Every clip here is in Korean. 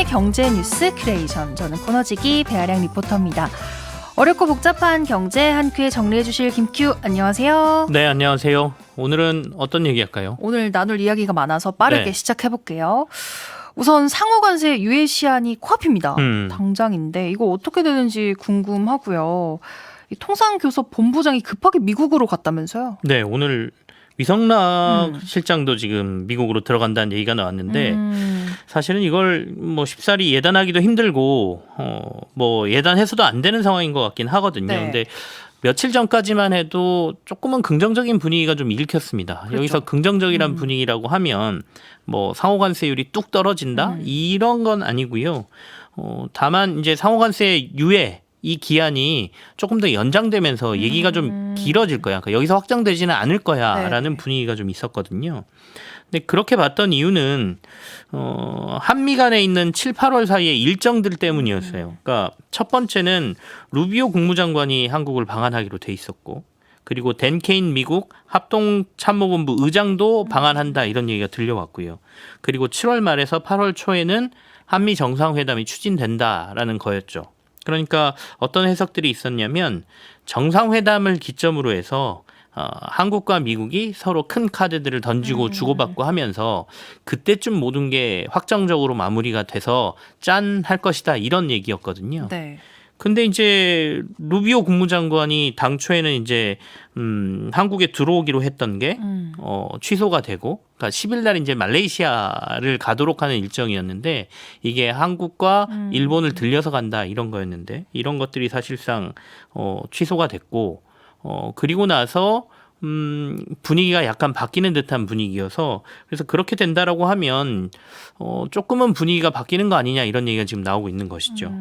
경제 뉴스 큐레이션. 저는 코너지기 배아량 리포터입니다. 어렵고 복잡한 경제 한 큐에 정리해 주실 김큐, 안녕하세요. 네, 안녕하세요. 오늘은 어떤 얘기할까요? 오늘 나눌 이야기가 많아서 빠르게 네. 시작해 볼게요. 우선 상호관세 유예 시한이 코앞입니다. 음. 당장인데 이거 어떻게 되는지 궁금하고요. 이 통상교섭 본부장이 급하게 미국으로 갔다면서요? 네, 오늘 위성락 실장도 지금 미국으로 들어간다는 얘기가 나왔는데 사실은 이걸 뭐 쉽사리 예단하기도 힘들고 뭐 예단해서도 안 되는 상황인 것 같긴 하거든요. 네. 근데 며칠 전까지만 해도 조금은 긍정적인 분위기가 좀 읽혔습니다. 그렇죠. 여기서 긍정적이란 분위기라고 하면 뭐 상호관세율이 뚝 떨어진다 이런 건 아니고요. 다만 이제 상호관세 유예 이 기한이 조금 더 연장되면서 얘기가 좀 길어질 거야. 그러니까 여기서 확정되지는 않을 거야라는 분위기가 좀 있었거든요. 근데 그렇게 봤던 이유는 한미 간에 있는 7, 8월 사이의 일정들 때문이었어요. 그러니까 첫 번째는 루비오 국무장관이 한국을 방한하기로 돼 있었고, 그리고 댄 케인 미국 합동참모본부 의장도 방한한다 이런 얘기가 들려왔고요. 그리고 7월 말에서 8월 초에는 한미 정상회담이 추진된다라는 거였죠. 그러니까 어떤 해석들이 있었냐면 정상회담을 기점으로 해서 한국과 미국이 서로 큰 카드들을 던지고 주고받고 하면서 그때쯤 모든 게 확정적으로 마무리가 돼서 짠 할 것이다 이런 얘기였거든요. 네. 근데 이제 루비오 국무장관이 당초에는 이제 한국에 들어오기로 했던 게 취소가 되고, 그러니까 10일 날 이제 말레이시아를 가도록 하는 일정이었는데 이게 한국과 일본을 들려서 간다 이런 거였는데 이런 것들이 사실상 취소가 됐고, 그리고 나서 분위기가 약간 바뀌는 듯한 분위기여서, 그래서 그렇게 된다라고 하면 조금은 분위기가 바뀌는 거 아니냐 이런 얘기가 지금 나오고 있는 것이죠.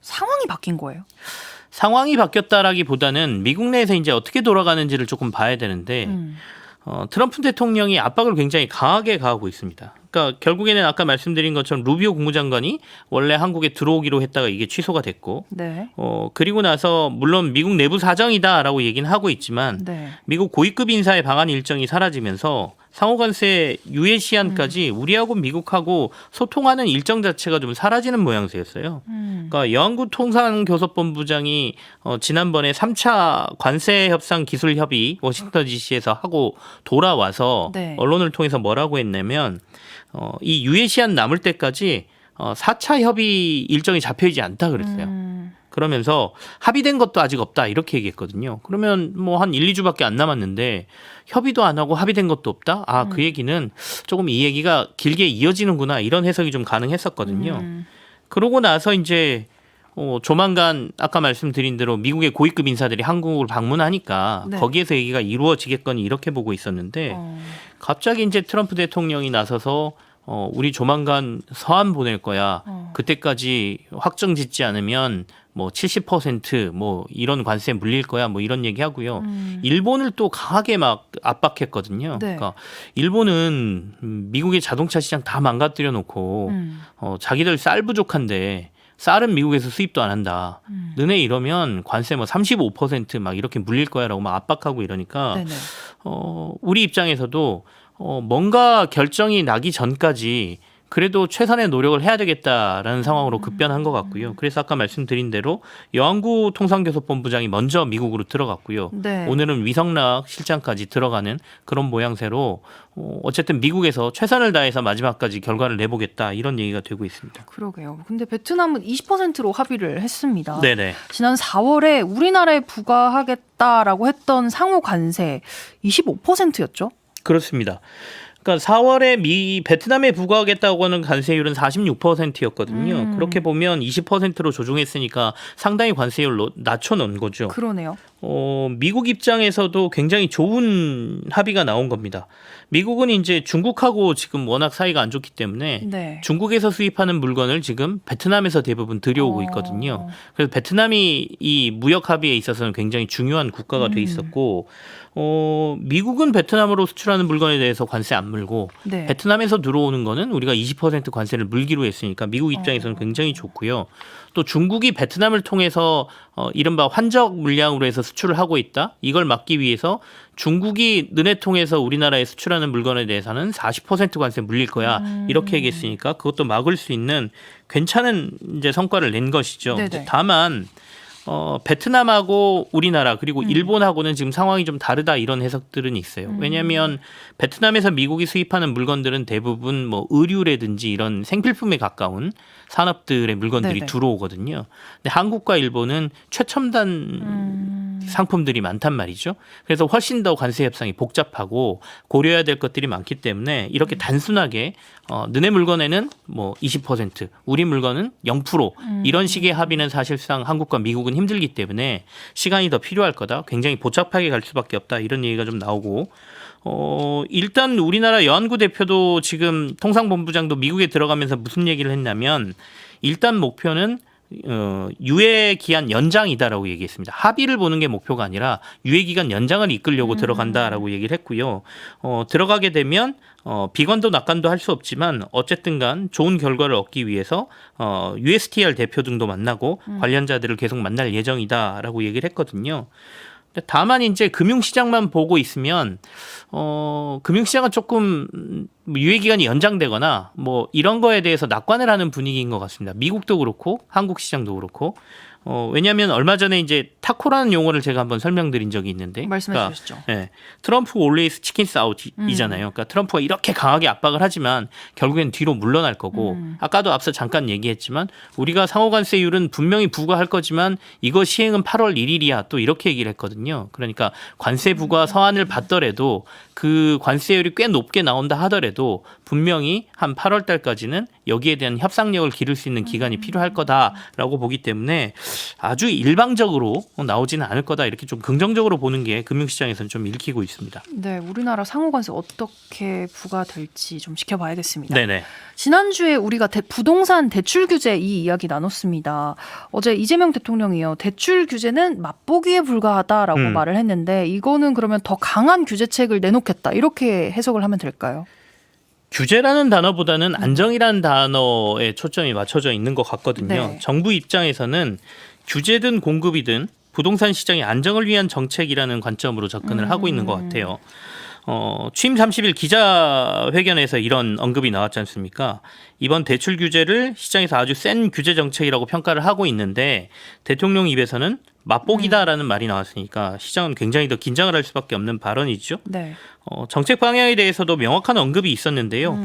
상황이 바뀐 거예요. 상황이 바뀌었다라기보다는 미국 내에서 이제 어떻게 돌아가는지를 조금 봐야 되는데 트럼프 대통령이 압박을 굉장히 강하게 가하고 있습니다. 그러니까 결국에는 아까 말씀드린 것처럼 루비오 국무장관이 원래 한국에 들어오기로 했다가 이게 취소가 됐고, 네. 그리고 나서 물론 미국 내부 사정이다라고 얘기는 하고 있지만 네. 미국 고위급 인사의 방한 일정이 사라지면서 상호관세 유예 시한까지 우리하고 미국하고 소통하는 일정 자체가 좀 사라지는 모양새였어요. 그러니까 여한구 통상교섭본부장이 지난번에 3차 관세 협상 기술 협의 워싱턴 DC에서 하고 돌아와서 네. 언론을 통해서 뭐라고 했냐면 이 유예 시한 남을 때까지 4차 협의 일정이 잡혀있지 않다 그랬어요. 그러면서 합의된 것도 아직 없다 이렇게 얘기했거든요. 그러면 뭐 한 1, 2주밖에 안 남았는데 협의도 안 하고 합의된 것도 없다? 그 얘기는 조금 이 얘기가 길게 이어지는구나 이런 해석이 좀 가능했었거든요. 그러고 나서 이제 조만간 아까 말씀드린 대로 미국의 고위급 인사들이 한국을 방문하니까 네. 거기에서 얘기가 이루어지겠거니 이렇게 보고 있었는데 갑자기 이제 트럼프 대통령이 나서서 우리 조만간 서한 보낼 거야. 그때까지 확정 짓지 않으면 뭐 70% 이런 관세에 물릴 거야. 뭐 이런 얘기 하고요. 일본을 또 강하게 막 압박했거든요. 네. 그러니까 일본은 미국의 자동차 시장 다 망가뜨려 놓고 자기들 쌀 부족한데 쌀은 미국에서 수입도 안 한다. 너네 이러면 관세 뭐 35%막 이렇게 물릴 거야라고 막 압박하고 이러니까 네네. 우리 입장에서도 뭔가 결정이 나기 전까지 그래도 최선의 노력을 해야 되겠다라는 상황으로 급변한 것 같고요. 그래서 아까 말씀드린 대로 여한구 통상교섭본부장이 먼저 미국으로 들어갔고요. 네. 오늘은 위성락 실장까지 들어가는 그런 모양새로 어쨌든 미국에서 최선을 다해서 마지막까지 결과를 내보겠다 이런 얘기가 되고 있습니다. 그러게요. 근데 베트남은 20%로 합의를 했습니다. 네네. 지난 4월에 우리나라에 부과하겠다라고 했던 상호 관세 25%였죠? 그렇습니다. 그러니까 4월에 베트남에 부과하겠다고 하는 관세율은 46%였거든요. 그렇게 보면 20%로 조정했으니까 상당히 관세율로 낮춰놓은 거죠. 그러네요. 미국 입장에서도 굉장히 좋은 합의가 나온 겁니다. 미국은 이제 중국하고 지금 워낙 사이가 안 좋기 때문에 네. 중국에서 수입하는 물건을 지금 베트남에서 대부분 들여오고 있거든요. 그래서 베트남이 이 무역 합의에 있어서는 굉장히 중요한 국가가 돼 있었고 미국은 베트남으로 수출하는 물건에 대해서 관세 안 물고 네. 베트남에서 들어오는 거는 우리가 20% 관세를 물기로 했으니까 미국 입장에서는 굉장히 좋고요. 또 중국이 베트남을 통해서 이른바 환적 물량으로 해서 수출을 하고 있다. 이걸 막기 위해서 중국이 너네 통해서 우리나라에 수출하는 물건에 대해서는 40% 관세 물릴 거야. 이렇게 얘기했으니까 그것도 막을 수 있는 괜찮은 이제 성과를 낸 것이죠. 네네. 다만 베트남하고 우리나라 그리고 일본하고는 지금 상황이 좀 다르다 이런 해석들은 있어요. 왜냐하면 베트남에서 미국이 수입하는 물건들은 대부분 뭐 의류라든지 이런 생필품에 가까운 산업들의 물건들이 네네. 들어오거든요. 근데 한국과 일본은 최첨단 상품들이 많단 말이죠. 그래서 훨씬 더 관세 협상이 복잡하고 고려해야 될 것들이 많기 때문에 이렇게 단순하게 너네 물건에는 뭐 20%, 우리 물건은 0% 이런 식의 합의는 사실상 한국과 미국은 힘들기 때문에 시간이 더 필요할 거다. 굉장히 복잡하게 갈 수밖에 없다. 이런 얘기가 좀 나오고 일단 우리나라 여한구 대표도 지금 통상본부장도 미국에 들어가면서 무슨 얘기를 했냐면 일단 목표는 유예 기한 연장이다라고 얘기했습니다. 합의를 보는 게 목표가 아니라 유예 기간 연장을 이끌려고 들어간다라고 얘기를 했고요. 들어가게 되면 비관도 낙관도 할 수 없지만 어쨌든간 좋은 결과를 얻기 위해서 USTR 대표 등도 만나고 관련자들을 계속 만날 예정이다라고 얘기를 했거든요. 다만 이제 금융시장만 보고 있으면 금융시장은 조금 유예기간이 연장되거나 뭐 이런 거에 대해서 낙관을 하는 분위기인 것 같습니다. 미국도 그렇고 한국 시장도 그렇고 왜냐하면 얼마 전에 이제 타코라는 용어를 제가 한번 설명드린 적이 있는데 말씀해 주시죠. 예, 트럼프 always chickens out이잖아요. 그러니까 트럼프가 이렇게 강하게 압박을 하지만 결국엔 뒤로 물러날 거고 아까도 앞서 잠깐 얘기했지만 우리가 상호관세율은 분명히 부과할 거지만 이거 시행은 8월 1일이야 또 이렇게 얘기를 했거든요. 그러니까 관세 부과 서한을 받더라도 그 관세율이 꽤 높게 나온다 하더라도 분명히 한 8월 달까지는 여기에 대한 협상력을 기를 수 있는 기간이 필요할 거다라고 보기 때문에 아주 일방적으로 나오지는 않을 거다 이렇게 좀 긍정적으로 보는 게 금융시장에서는 좀 읽히고 있습니다. 네, 우리나라 상호관세 어떻게 부과될지 좀 지켜봐야겠습니다. 네네. 지난주에 우리가 부동산 대출 규제 이 이야기 나눴습니다. 어제 이재명 대통령이요. 대출 규제는 맛보기에 불과하다라고 말을 했는데 이거는 그러면 더 강한 규제책을 내놓겠다 이렇게 해석을 하면 될까요? 규제라는 단어보다는 안정이라는 단어에 초점이 맞춰져 있는 것 같거든요. 네. 정부 입장에서는 규제든 공급이든 부동산 시장의 안정을 위한 정책이라는 관점으로 접근을 하고 있는 것 같아요. 취임 30일 기자회견에서 이런 언급이 나왔지 않습니까? 이번 대출 규제를 시장에서 아주 센 규제 정책이라고 평가를 하고 있는데 대통령 입에서는 맛보기다라는 말이 나왔으니까 시장은 굉장히 더 긴장을 할 수밖에 없는 발언이죠. 네. 정책 방향에 대해서도 명확한 언급이 있었는데요.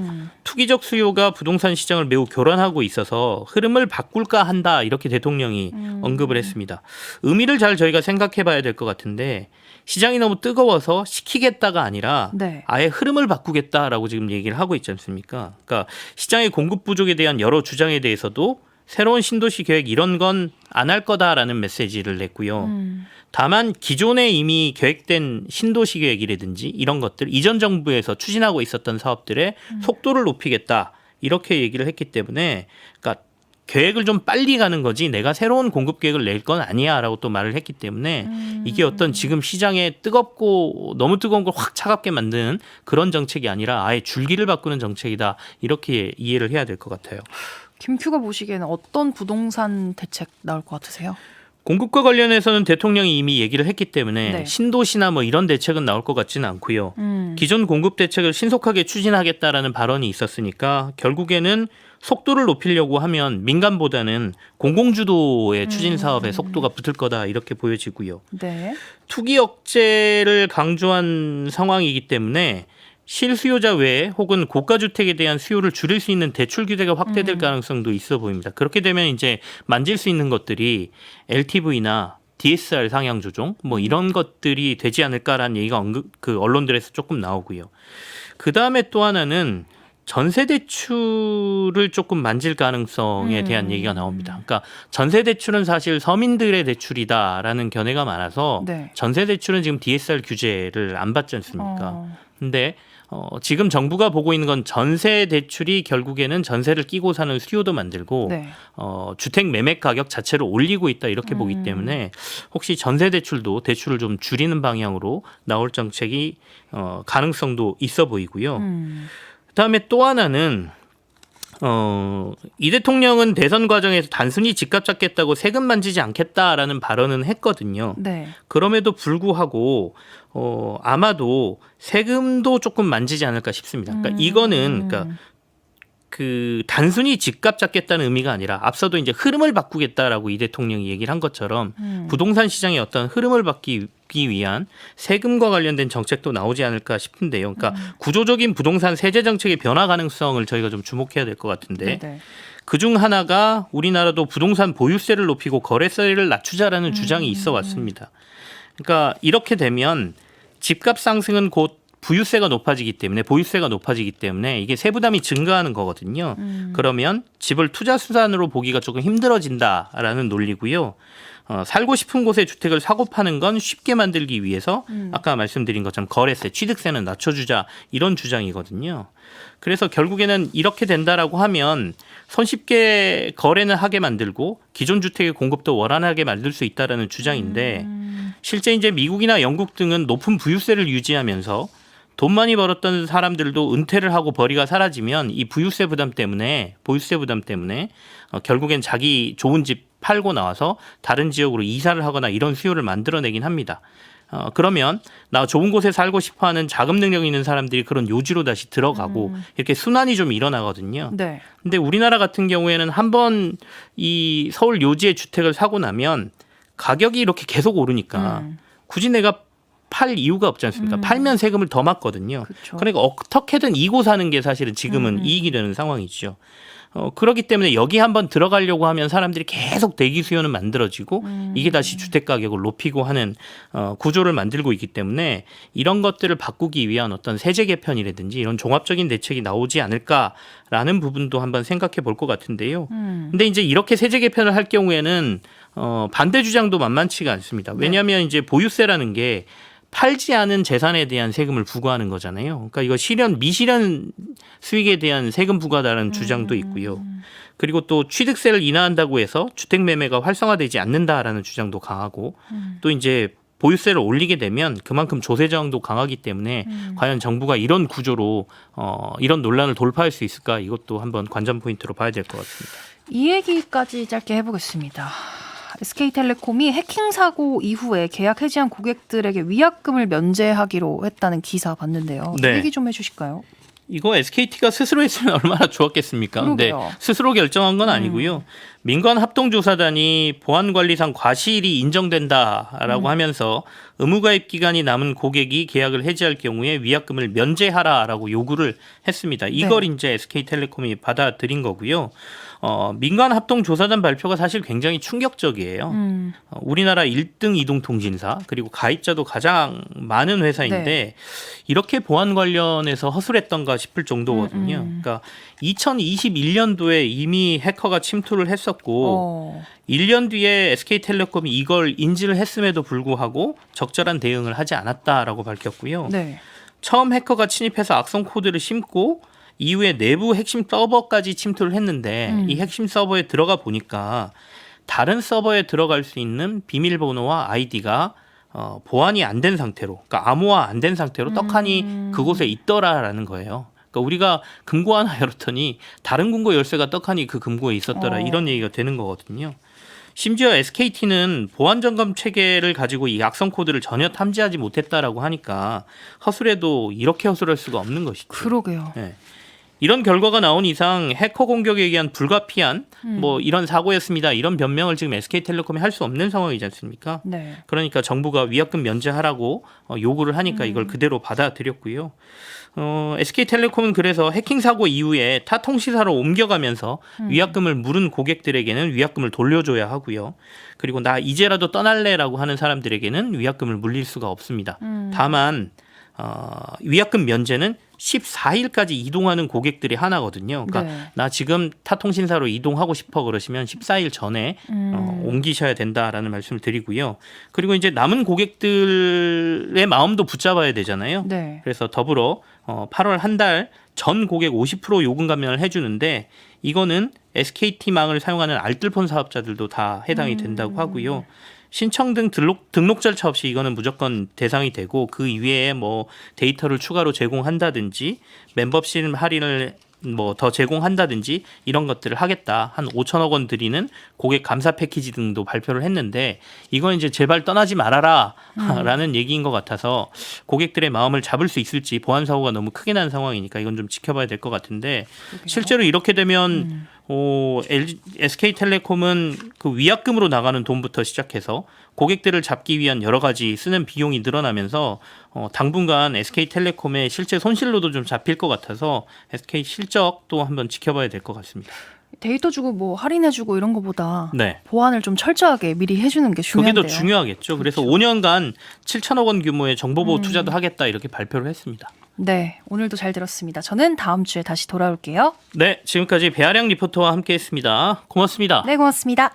투기적 수요가 부동산 시장을 매우 교란하고 있어서 흐름을 바꿀까 한다 이렇게 대통령이 언급을 했습니다. 의미를 잘 저희가 생각해 봐야 될 것 같은데 시장이 너무 뜨거워서 식히겠다가 아니라 네. 아예 흐름을 바꾸겠다라고 지금 얘기를 하고 있지 않습니까? 그러니까 시장의 공급 부족에 대한 여러 주장에 대해서도 새로운 신도시 계획 이런 건 안 할 거다라는 메시지를 냈고요. 다만 기존에 이미 계획된 신도시 계획이라든지 이런 것들 이전 정부에서 추진하고 있었던 사업들의 속도를 높이겠다 이렇게 얘기를 했기 때문에 그러니까 계획을 좀 빨리 가는 거지 내가 새로운 공급 계획을 낼 건 아니야라고 또 말을 했기 때문에 이게 어떤 지금 시장에 뜨겁고 너무 뜨거운 걸 확 차갑게 만드는 그런 정책이 아니라 아예 줄기를 바꾸는 정책이다 이렇게 이해를 해야 될 것 같아요. 김큐가 보시기에는 어떤 부동산 대책 나올 것 같으세요? 공급과 관련해서는 대통령이 이미 얘기를 했기 때문에 네. 신도시나 뭐 이런 대책은 나올 것 같지는 않고요. 기존 공급 대책을 신속하게 추진하겠다라는 발언이 있었으니까 결국에는 속도를 높이려고 하면 민간보다는 공공주도의 추진 사업의 속도가 붙을 거다 이렇게 보여지고요. 네. 투기 억제를 강조한 상황이기 때문에 실수요자 외에 혹은 고가주택에 대한 수요를 줄일 수 있는 대출 규제가 확대될 가능성도 있어 보입니다. 그렇게 되면 이제 만질 수 있는 것들이 LTV나 DSR 상향 조정 뭐 이런 것들이 되지 않을까라는 얘기가 언론들에서 조금 나오고요. 그 다음에 또 하나는 전세 대출을 조금 만질 가능성에 대한 얘기가 나옵니다. 그러니까 전세 대출은 사실 서민들의 대출이다라는 견해가 많아서 네. 전세 대출은 지금 DSR 규제를 안 받지 않습니까? 근데 지금 정부가 보고 있는 건 전세 대출이 결국에는 전세를 끼고 사는 수요도 만들고 네. 주택 매매 가격 자체를 올리고 있다 이렇게 보기 때문에 혹시 전세 대출도 대출을 좀 줄이는 방향으로 나올 정책이 가능성도 있어 보이고요. 그다음에 또 하나는 이 대통령은 대선 과정에서 단순히 집값 잡겠다고 세금 만지지 않겠다라는 발언은 했거든요. 네. 그럼에도 불구하고 아마도 세금도 조금 만지지 않을까 싶습니다. 그러니까 이거는 그러니까 그 단순히 집값 잡겠다는 의미가 아니라 앞서도 이제 흐름을 바꾸겠다라고 이 대통령이 얘기를 한 것처럼 부동산 시장의 어떤 흐름을 바꾸기 위한 세금과 관련된 정책도 나오지 않을까 싶은데요. 그러니까 구조적인 부동산 세제 정책의 변화 가능성을 저희가 좀 주목해야 될 것 같은데 네네. 그중 하나가 우리나라도 부동산 보유세를 높이고 거래세를 낮추자라는 주장이 있어 왔습니다. 그러니까 이렇게 되면 집값 상승은 곧 부유세가 높아지기 때문에 보유세가 높아지기 때문에 이게 세부담이 증가하는 거거든요. 그러면 집을 투자 수단으로 보기가 조금 힘들어진다라는 논리고요. 살고 싶은 곳에 주택을 사고 파는 건 쉽게 만들기 위해서 아까 말씀드린 것처럼 거래세, 취득세는 낮춰주자 이런 주장이거든요. 그래서 결국에는 이렇게 된다라고 하면 손쉽게 거래는 하게 만들고 기존 주택의 공급도 원활하게 만들 수 있다라는 주장인데 실제 이제 미국이나 영국 등은 높은 부유세를 유지하면서 돈 많이 벌었던 사람들도 은퇴를 하고 벌이가 사라지면 이 부유세 부담 때문에 보유세 부담 때문에 결국엔 자기 좋은 집 팔고 나와서 다른 지역으로 이사를 하거나 이런 수요를 만들어내긴 합니다. 그러면 나 좋은 곳에 살고 싶어하는 자금 능력 있는 사람들이 그런 요지로 다시 들어가고 이렇게 순환이 좀 일어나거든요. 네. 근데 우리나라 같은 경우에는 한번 이 서울 요지의 주택을 사고 나면 가격이 이렇게 계속 오르니까 굳이 내가 팔 이유가 없지 않습니까? 팔면 세금을 더 맞거든요. 그쵸. 그러니까 어떻게든 이고 사는 게 사실은 지금은 이익이 되는 상황이죠. 그렇기 때문에 여기 한번 들어가려고 하면 사람들이 계속 대기 수요는 만들어지고 이게 다시 주택 가격을 높이고 하는 구조를 만들고 있기 때문에 이런 것들을 바꾸기 위한 어떤 세제 개편이라든지 이런 종합적인 대책이 나오지 않을까라는 부분도 한번 생각해 볼 것 같은데요. 근데 이제 이렇게 세제 개편을 할 경우에는 반대 주장도 만만치가 않습니다. 왜냐하면 이제 보유세라는 게 팔지 않은 재산에 대한 세금을 부과하는 거잖아요. 그러니까 이거 미실현 수익에 대한 세금 부과다라는 주장도 있고요. 그리고 또 취득세를 인하한다고 해서 주택 매매가 활성화되지 않는다라는 주장도 강하고 또 이제 보유세를 올리게 되면 그만큼 조세 저항도 강하기 때문에 과연 정부가 이런 구조로 이런 논란을 돌파할 수 있을까 이것도 한번 관전 포인트로 봐야 될 것 같습니다. 이 얘기까지 짧게 해보겠습니다. SK텔레콤이 해킹 사고 이후에 계약 해지한 고객들에게 위약금을 면제하기로 했다는 기사 봤는데요. 네. 얘기 좀 해주실까요? 이거 SKT가 스스로 했으면 얼마나 좋았겠습니까? 근데 그러게요. 스스로 결정한 건 아니고요. 민관합동조사단이 보안관리상 과실이 인정된다라고 하면서 의무가입 기간이 남은 고객이 계약을 해지할 경우에 위약금을 면제하라라고 요구를 했습니다. 이걸 이제 SK텔레콤이 받아들인 거고요. 민관합동조사단 발표가 사실 굉장히 충격적이에요. 우리나라 1등 이동통신사 그리고 가입자도 가장 많은 회사인데 이렇게 보안 관련해서 허술했던가 싶을 정도거든요. 그러니까 2021년도에 이미 해커가 침투를 했었고 1년 뒤에 SK텔레콤이 이걸 인지를 했음에도 불구하고 적절한 대응을 하지 않았다라고 밝혔고요. 네. 처음 해커가 침입해서 악성 코드를 심고 이후에 내부 핵심 서버까지 침투를 했는데 이 핵심 서버에 들어가 보니까 다른 서버에 들어갈 수 있는 비밀번호와 아이디가 보안이 안 된 상태로, 그러니까 암호화 안 된 상태로 떡하니 그곳에 있더라라는 거예요. 그러니까 우리가 금고 하나 열었더니 다른 금고 열쇠가 떡하니 그 금고에 있었더라 이런 얘기가 되는 거거든요. 심지어 SKT는 보안 점검 체계를 가지고 이 악성 코드를 전혀 탐지하지 못했다라고 하니까 허술해도 이렇게 허술할 수가 없는 것이죠. 그러게요. 네. 이런 결과가 나온 이상 해커 공격에 의한 불가피한 뭐 이런 사고였습니다. 이런 변명을 지금 SK텔레콤이 할 수 없는 상황이지 않습니까? 네. 그러니까 정부가 위약금 면제하라고 요구를 하니까 이걸 그대로 받아들였고요. SK텔레콤은 그래서 해킹 사고 이후에 타 통신사로 옮겨가면서 위약금을 물은 고객들에게는 위약금을 돌려줘야 하고요. 그리고 나 이제라도 떠날래라고 하는 사람들에게는 위약금을 물릴 수가 없습니다. 다만 위약금 면제는 14일까지 이동하는 고객들이 하나거든요. 그러니까 네. 나 지금 타 통신사로 이동하고 싶어 그러시면 14일 전에 옮기셔야 된다라는 말씀을 드리고요. 그리고 이제 남은 고객들의 마음도 붙잡아야 되잖아요. 네. 그래서 더불어 8월 한 달 전 고객 50% 요금 감면을 해주는데 이거는 SKT망을 사용하는 알뜰폰 사업자들도 다 해당이 된다고 하고요. 신청 등 등록 절차 없이 이거는 무조건 대상이 되고 그 이외에 뭐 데이터를 추가로 제공한다든지 멤버십 할인을 뭐 더 제공한다든지 이런 것들을 하겠다. 한 5천억 원 드리는 고객 감사 패키지 등도 발표를 했는데 이건 이제 제발 떠나지 말아라 라는 얘기인 것 같아서 고객들의 마음을 잡을 수 있을지 보안 사고가 너무 크게 난 상황이니까 이건 좀 지켜봐야 될 것 같은데 실제로 이렇게 되면 SK텔레콤은 그 위약금으로 나가는 돈부터 시작해서 고객들을 잡기 위한 여러 가지 쓰는 비용이 늘어나면서 당분간 SK텔레콤의 실제 손실로도 좀 잡힐 것 같아서 SK 실적도 한번 지켜봐야 될 것 같습니다. 데이터 주고 뭐 할인해주고 이런 거보다 네. 보안을 좀 철저하게 미리 해주는 게 그게 중요한데요. 더 중요하겠죠. 그래서 5년간 7천억 원 규모의 정보보호 투자도 하겠다 이렇게 발표를 했습니다. 네, 오늘도 잘 들었습니다. 저는 다음 주에 다시 돌아올게요. 네, 지금까지 배아량 리포터와 함께했습니다. 고맙습니다. 네, 고맙습니다.